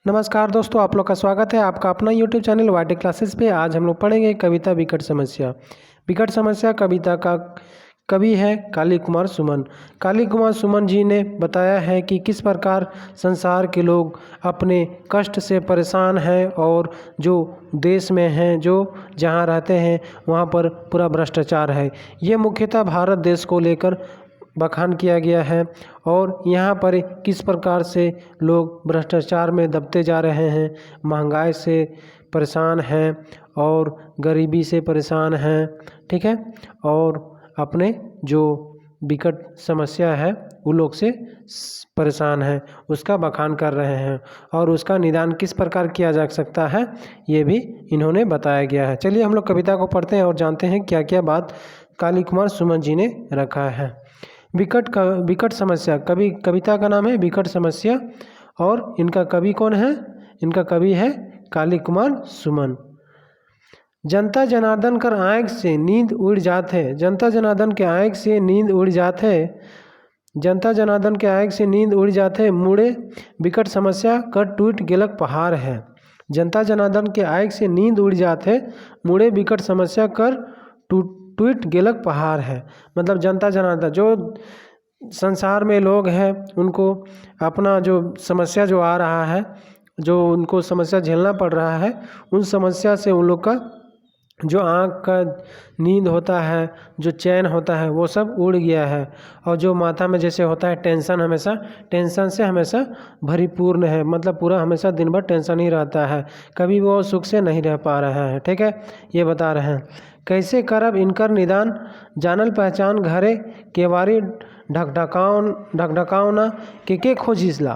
नमस्कार दोस्तों, आप लोग का स्वागत है आपका अपना यूट्यूब चैनल वाईटी क्लासेस पे। आज हम लोग पढ़ेंगे कविता विकट समस्या। विकट समस्या कविता का कवि है काली कुमार सुमन। काली कुमार सुमन जी ने बताया है कि किस प्रकार संसार के लोग अपने कष्ट से परेशान हैं और जो देश में हैं, जो जहाँ रहते हैं वहाँ पर पूरा भ्रष्टाचार है। ये मुख्यतः भारत देश को लेकर बखान किया गया है और यहाँ पर किस प्रकार से लोग भ्रष्टाचार में दबते जा रहे हैं, महंगाई से परेशान हैं और गरीबी से परेशान हैं, ठीक है। और अपने जो विकट समस्या है वो लोग से परेशान हैं, उसका बखान कर रहे हैं और उसका निदान किस प्रकार किया जा सकता है ये भी इन्होंने बताया गया है। चलिए हम लोग कविता को पढ़ते हैं और जानते हैं क्या क्या बात काली कुमार सुमन जी ने रखा है। विकट समस्या कविता का नाम है विकट समस्या और इनका कवि कौन है? इनका कवि है काली कुमार सुमन। जनता जनार्दन कर आँख से नींद उड़ जात है। जनता जनार्दन के आँख से नींद उड़ जात है। जनता जनार्दन के आँख से नींद उड़ जात है। मुड़े विकट समस्या कर टूट गेलक पहाड़ है। जनता जनार्दन के आँख से नींद उड़ जात है। मुड़े विकट समस्या कर टूट गेलक पहाड़ है। मतलब जनता जनार्दन जो संसार में लोग हैं उनको अपना जो समस्या जो आ रहा है, जो उनको समस्या झेलना पड़ रहा है, उन समस्या से उन लोग का जो आँख का नींद होता है, जो चैन होता है, वो सब उड़ गया है। और जो माथा में जैसे होता है टेंशन, हमेशा टेंशन से हमेशा भरीपूर्ण है। मतलब पूरा हमेशा दिन भर टेंशन ही रहता है, कभी वो सुख से नहीं रह पा रहा है, ठीक है। ये बता रहे हैं कैसे करब इनकर निदान, जानल पहचान घरे केवारी ढकढकाओ ना के खोजिला,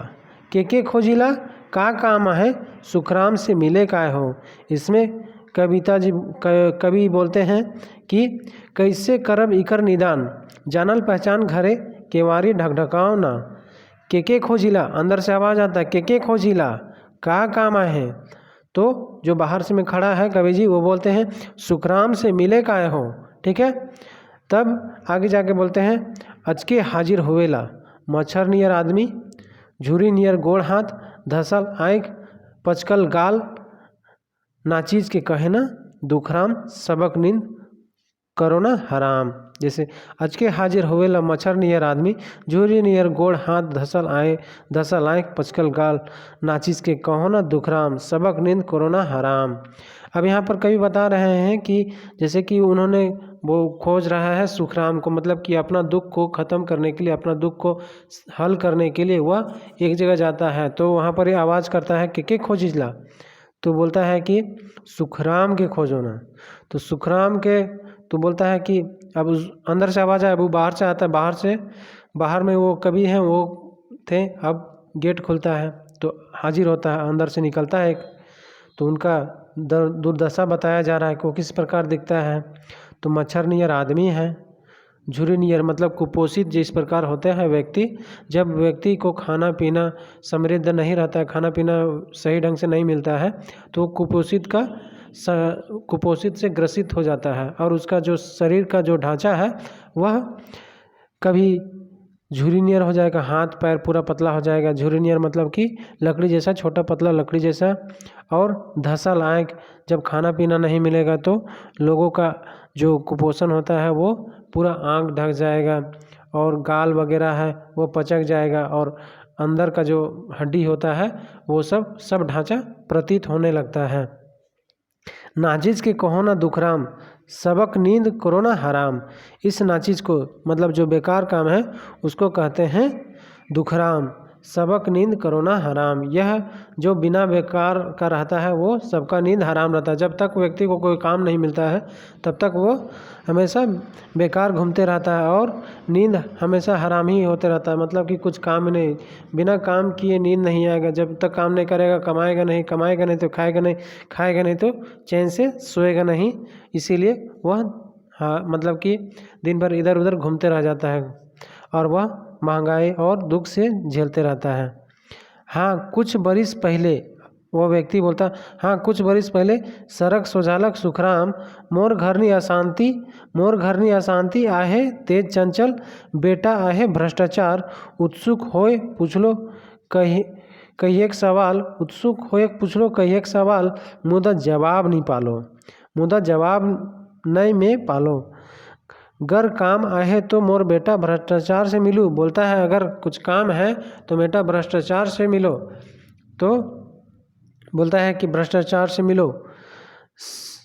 के खोजिला का काम है सुखराम से मिले काय हो। इसमें कवि बोलते हैं कि कैसे करब इकर निदान, जानल पहचान घरे केवारी ढकढकाओ ना के खोजिला, अंदर से आवाज़ आता है के खोजिला का काम है। तो जो बाहर से में खड़ा है कवि जी वो बोलते हैं सुखराम से मिले काय हो, ठीक है। तब आगे जाके बोलते हैं अचके हाजिर होवेला मच्छर नियर आदमी, झुरी नियर गोड़ हाथ, धसल आँख पचकल गाल, नाचीज के कहे ना दुखराम सबक नींद करो ना हराम। जैसे अचके हाजिर होवेला मच्छर नियर आदमी, झुरी नियर गोड़ हाथ, धसल आँख पचकल गाल, नाचीज के कहो ना दुखराम सबक नींद करो ना हराम। अब यहाँ पर कवि बता रहे हैं कि जैसे कि उन्होंने वो खोज रहा है सुखराम को, मतलब कि अपना दुख को ख़त्म करने के लिए, अपना दुख को हल करने के लिए वह एक जगह जाता है। तो वहाँ पर ये आवाज़ करता है कि खोजिला, तो बोलता है कि सुखराम के खोजो ना। तो सुखराम के तो बोलता है कि अब उस अंदर से आवाज़ आया, वो बाहर से आता है, बाहर में वो कवि हैं वो थे। अब गेट खुलता है तो हाजिर होता है, अंदर से निकलता है एक, तो उनका दुर्दशा बताया जा रहा है कि वो किस प्रकार दिखता है। तो मच्छर नियर आदमी है, झुरी नियर मतलब कुपोषित जिस प्रकार होते हैं व्यक्ति, जब व्यक्ति को खाना पीना समृद्ध नहीं रहता है, खाना पीना सही ढंग से नहीं मिलता है, तो कुपोषित से ग्रसित हो जाता है और उसका जो शरीर का जो ढांचा है वह कभी झुरी नियर हो जाएगा, हाथ पैर पूरा पतला हो जाएगा। झुरी नियर मतलब कि लकड़ी जैसा, छोटा पतला लकड़ी जैसा। और धसल आँख, जब खाना पीना नहीं मिलेगा तो लोगों का जो कुपोषण होता है वो पूरा आँख ढक जाएगा और गाल वगैरह है वो पचक जाएगा और अंदर का जो हड्डी होता है वो सब ढांचा प्रतीत होने लगता है। नाचीज के कहो ना दुखराम सबक नींद करो ना हराम। इस नाचीज को मतलब जो बेकार काम है उसको कहते हैं दुखराम, सबक नींद करो ना हराम। यह जो बिना बेकार का रहता है वो सबका नींद हराम रहता है। जब तक व्यक्ति को कोई काम नहीं मिलता है तब तक वो हमेशा बेकार घूमते रहता है और नींद हमेशा हराम ही होते रहता है। मतलब कि कुछ काम नहीं, बिना काम किए नींद नहीं आएगा। जब तक काम नहीं करेगा कमाएगा नहीं तो खाएगा नहीं तो चैन से सोएगा नहीं। इसीलिए वह मतलब कि दिन भर इधर उधर घूमते रह जाता है और वह महंगाई और दुख से झेलते रहता है। हाँ कुछ बरिस पहले, वो व्यक्ति बोलता, हाँ कुछ बरिस पहले सरक सोझालक सुखराम, मोर घरनी अशांति आहे तेज चंचल, बेटा आहे भ्रष्टाचार, उत्सुक होय पूछलो कही एक सवाल उत्सुक हो एक पूछलो कही एक सवाल मुदा जवाब नहीं पालो, मुदा जवाब नहीं में पालो। गर काम आहे तो मोर बेटा भ्रष्टाचार से मिलूँ, बोलता है अगर कुछ काम है तो बेटा भ्रष्टाचार से मिलो, तो बोलता है कि भ्रष्टाचार से मिलो।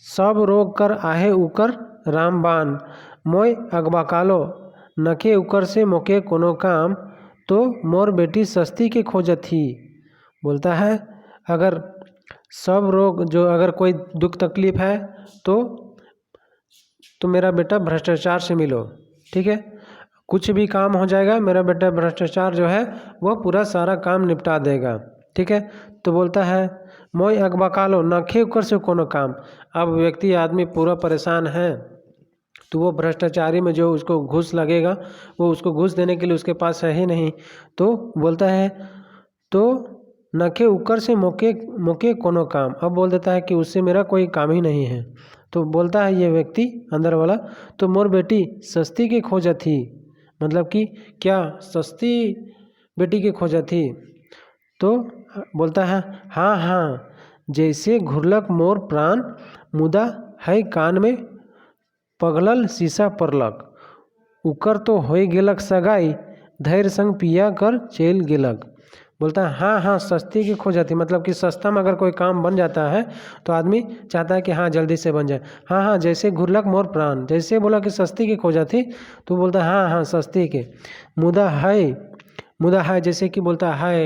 सब रोग कर आहे उकर रामबान, मोय अगबकालो नखे उकर से मोके कोनो काम, तो मोर बेटी सस्ती के खोजत थी। बोलता है अगर सब रोग जो अगर कोई दुख तकलीफ है तो मेरा बेटा भ्रष्टाचार से मिलो, ठीक है। कुछ भी काम हो जाएगा, मेरा बेटा भ्रष्टाचार जो है वह पूरा सारा काम निपटा देगा, ठीक है। तो बोलता है मोय अगबकालो नखे उकर से कोनो काम। अब व्यक्ति आदमी पूरा परेशान है तो वो भ्रष्टाचारी में जो उसको घूस लगेगा वो उसको घूस देने के लिए उसके पास है ही नहीं, तो बोलता है तो नखे उकर से मोके कोनो काम। अब बोल देता है कि उससे मेरा कोई काम ही नहीं है। तो बोलता है ये व्यक्ति अंदर वाला, तो मोर बेटी सस्ती के खोजा थी, मतलब कि क्या सस्ती बेटी के खोजा थी। तो बोलता है हाँ हाँ जैसे घुरलक मोर प्राण, मुदा है कान में पगलल शीशा परलक, उकर तो होय गेलक सगाई, धैर्य संग पिया कर चल गेलक। बोलता है हाँ हाँ सस्ती की खो जाती, मतलब कि सस्ता में अगर कोई काम बन जाता है तो आदमी चाहता है कि हाँ जल्दी से बन जाए। हाँ हाँ जैसे घुरलक मोर प्राण, जैसे बोला कि सस्ती की खो जाती तो बोलता है हाँ हाँ सस्ती के। मुदा है जैसे कि बोलता है हाय,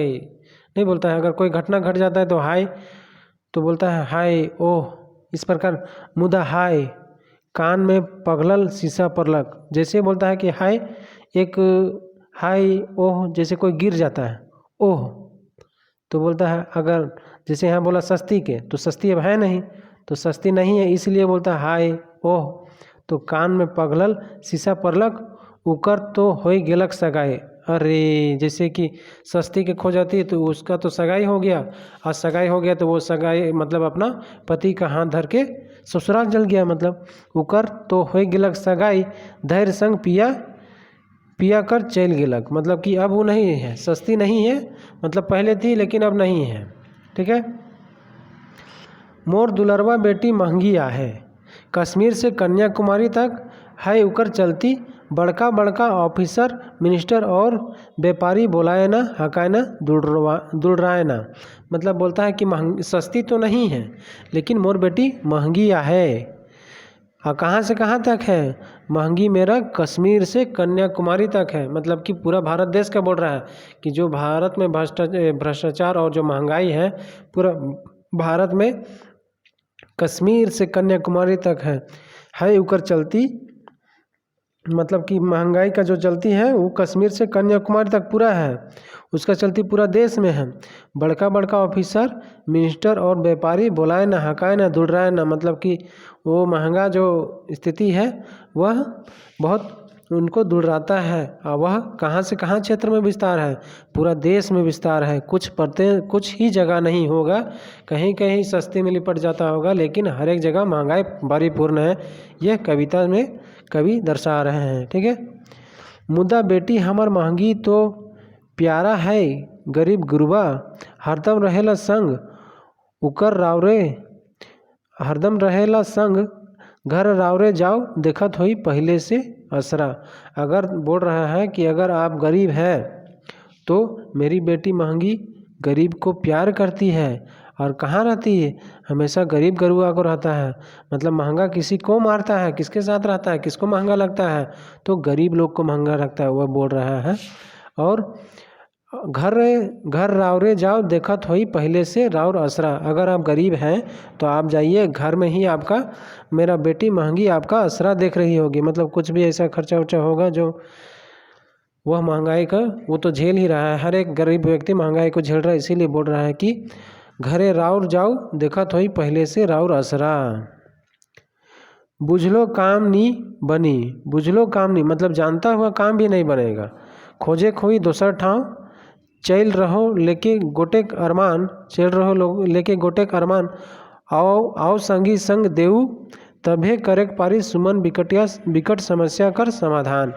नहीं बोलता है अगर कोई घटना घट जाता है तो हाय, तो बोलता है हाय ओह, इस प्रकार मुदा हाय कान में पगलल शीशा परलक, जैसे बोलता है कि हाय एक हाय ओह जैसे कोई गिर जाता है ओह, तो बोलता है अगर जैसे यहाँ बोला सस्ती के तो सस्ती अब है नहीं, तो सस्ती नहीं है इसलिए बोलता है हाय ओह, तो कान में पगलल शीशा परलक, उकर तो होय गेलक सगाई। अरे जैसे कि सस्ती के खो जाती है तो उसका तो सगाई हो गया, और सगाई हो गया तो वो सगाई मतलब अपना पति का हाथ धर के ससुराल चल गया, मतलब उकर तो होय गेलक सगाई, धैर्य संग पिया कर चल गेलक, मतलब कि अब वो नहीं है, सस्ती नहीं है, मतलब पहले थी लेकिन अब नहीं है, ठीक है। मोर दुलरवा बेटी महंगी आहे, कश्मीर से कन्याकुमारी तक है उकर चलती, बड़का बड़का ऑफिसर मिनिस्टर और व्यापारी बोलाए ना हकाए ना दुड़राए ना, मतलब बोलता है कि सस्ती तो नहीं है लेकिन मोर बेटी महंगी आहे। और कहाँ से कहाँ तक है, महंगी मेरा कश्मीर से कन्याकुमारी तक है, मतलब कि पूरा भारत देश का बोल रहा है कि जो भारत में भ्रष्टाचार और जो महंगाई है पूरा भारत में कश्मीर से कन्याकुमारी तक है उकर चलती, मतलब कि महंगाई का जो चलती है वो कश्मीर से कन्याकुमारी तक पूरा है, उसका चलती पूरा देश में है। बड़का बड़का ऑफिसर मिनिस्टर और व्यापारी बोलाए ना हकाए ना दुड़राए ना, मतलब कि वो महंगा जो स्थिति है वह बहुत उनको दुड़राता है, और वह कहाँ से कहाँ क्षेत्र में विस्तार है, पूरा देश में विस्तार है। कुछ ही जगह नहीं होगा, कहीं कहीं सस्ते में लिपट जाता होगा, लेकिन हर एक जगह महंगाई परिपूर्ण है, यह कविता में कवि दर्शा रहे हैं, ठीक है। मुद्दा बेटी हमर महंगी तो प्यारा है गरीब गुरुबा, हरदम रहेला संग उकर रावरे, हरदम रहेला संग घर रावरे जाओ देखत होई पहले से असरा। अगर बोल रहा है कि अगर आप गरीब है तो मेरी बेटी महंगी गरीब को प्यार करती है, और कहाँ रहती है, हमेशा गरीब गरुआ को रहता है, मतलब महंगा किसी को मारता है, किसके साथ रहता है, किसको महंगा लगता है, तो गरीब लोग को महंगा लगता है, वह बोल रहा है। और घर रावरे जाओ देखत होई पहले से राउर असरा, अगर आप गरीब हैं तो आप जाइए घर में ही आपका मेरा बेटी महंगी आपका असरा देख रही होगी, मतलब कुछ भी ऐसा खर्चा उर्चा होगा जो वह महंगाई का वो तो झेल ही रहा है, हर एक गरीब व्यक्ति महंगाई को झेल रहा है, इसीलिए बोल रहा है कि घरे राउर जाओ देखत होई पहले से राउर असरा। बुझलो काम नी बनी, बुझलो काम नहीं मतलब जानता हुआ काम भी नहीं बनेगा, खोजे खोई दोसर ठाव चल रहो लेके गोटेक अरमान, चल रहो लोग लेके गोटेक अरमान, आओ संगी संग देऊ तभे करेक पारी सुमन विकट समस्या कर समाधान।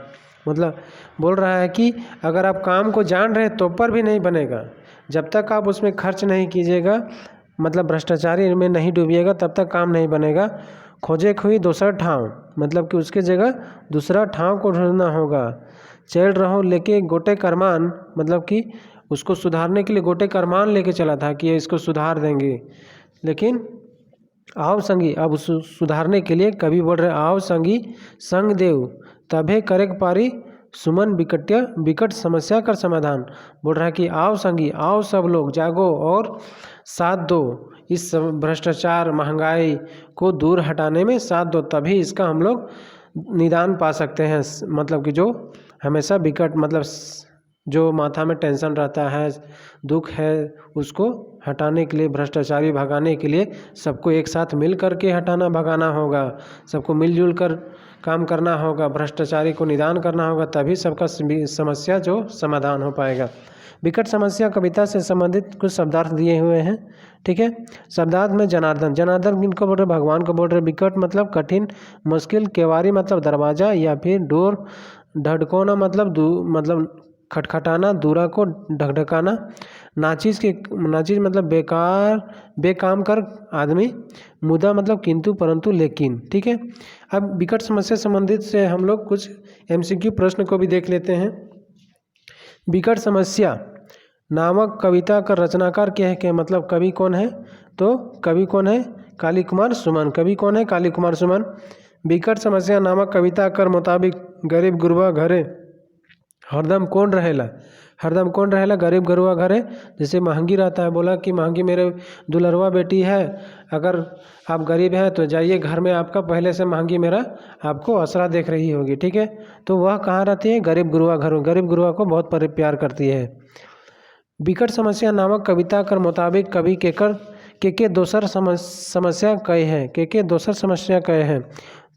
मतलब बोल रहा है कि अगर आप काम को जान रहे तो पर भी नहीं बनेगा, जब तक आप उसमें खर्च नहीं कीजिएगा, मतलब भ्रष्टाचारी में नहीं डूबिएगा, तब तक काम नहीं बनेगा। खोजे खोई दूसरा ठाव, मतलब कि उसके जगह दूसरा ठाव को ढूंढना होगा। चल रहो लेके गोटे करमान, मतलब कि उसको सुधारने के लिए गोटे करमान लेके चला था कि इसको सुधार देंगे, लेकिन आओ संगी, अब उस सुधारने के लिए कवि बोल रहे आओ संगी संग देव तभे करेक पारी सुमन विकट समस्या का समाधान। बोल रहा है कि आओ संगी, आओ सब लोग जागो और साथ दो, इस भ्रष्टाचार महंगाई को दूर हटाने में साथ दो, तभी इसका हम लोग निदान पा सकते हैं। मतलब कि जो हमेशा विकट, मतलब जो माथा में टेंशन रहता है, दुख है, उसको हटाने के लिए, भ्रष्टाचारी भगाने के लिए सबको एक साथ मिल कर के हटाना भगाना होगा। सबको मिलजुल कर काम करना होगा, भ्रष्टाचारी को निदान करना होगा, तभी सबका समस्या जो समाधान हो पाएगा। विकट समस्या कविता से संबंधित कुछ शब्दार्थ दिए हुए हैं, ठीक है। शब्दार्थ में जनार्दन, जनार्दन किनको बोल रहे, भगवान को बोल रहे। विकट मतलब कठिन मुश्किल, केवारी मतलब दरवाज़ा या फिर डोर, ढड़कोना मतलब खटखटाना, दूरा को ढकढकाना, नाचीज मतलब बेकाम कर आदमी, मुदा मतलब किंतु परंतु लेकिन, ठीक है। अब विकट समस्या संबंधित से हम लोग कुछ MCQ प्रश्न को भी देख लेते हैं। विकट समस्या नामक कविता का रचनाकार क्या है, क्या मतलब कवि कौन है, तो कवि कौन है, काली कुमार सुमन। कवि कौन है, काली कुमार सुमन। विकट समस्या नामक कविता कर मुताबिक गरीब गुरबा घरे हरदम कौन रहेला, हरदम कौन रहेला, गरीब गुरबा घरे। जैसे महंगी रहता है, बोला कि महंगी मेरे दुलरवा बेटी है, अगर आप गरीब हैं तो जाइए घर में, आपका पहले से महंगी मेरा आपको आसरा देख रही होगी, ठीक है। तो वह कहाँ रहती है, गरीब गुरबा घर में, गरीब गुरबा को बहुत प्यार करती है। विकट समस्या नामक कविता कर मुताबिक कवि के दोसर समस्या कहे हैं, के दोसर समस्या कहे हैं,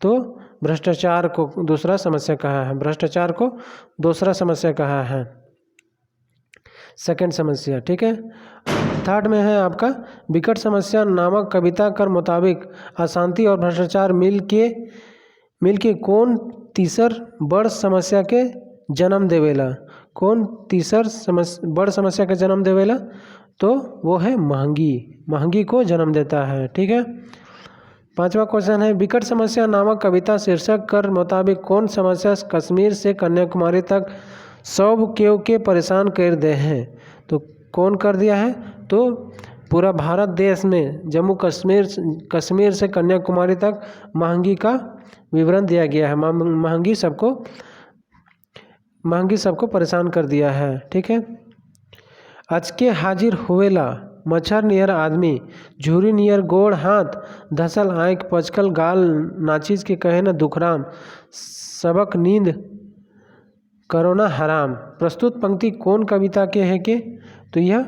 तो भ्रष्टाचार को दूसरा समस्या कहा है, भ्रष्टाचार को दूसरा समस्या कहा है, सेकंड समस्या, ठीक है। थर्ड में है आपका विकट समस्या नामक कविता कर मुताबिक अशांति और भ्रष्टाचार मिल के कौन तीसर बड़ समस्या के जन्म देवेला, कौन तीसर बड़ समस्या के जन्म देवेला, तो वो है महंगी को जन्म देता है, ठीक है। पांचवा क्वेश्चन है विकट समस्या नामक कविता शीर्षक कर मुताबिक कौन समस्या कश्मीर से कन्याकुमारी तक सब केव के परेशान कर दे हैं, तो कौन कर दिया है, तो पूरा भारत देश में जम्मू कश्मीर से कन्याकुमारी तक महंगी का विवरण दिया गया है। महंगी सबको परेशान कर दिया है, ठीक है। अचके हाजिर होवेला मच्छर नियर आदमी, झूरी नियर गोड़ हाथ, धसल आँख पचकल गाल, नाचीज के कहे न दुखराम, सबक नींद करोना हराम। प्रस्तुत पंक्ति कौन कविता के है के, तो यह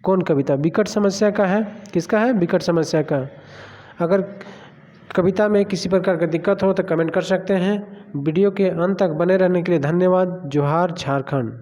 कौन कविता विकट समस्या का है, किसका है, विकट समस्या का। अगर कविता में किसी प्रकार का दिक्कत हो तो कमेंट कर सकते हैं। वीडियो के अंत तक बने रहने के लिए धन्यवाद। जोहार झारखंड।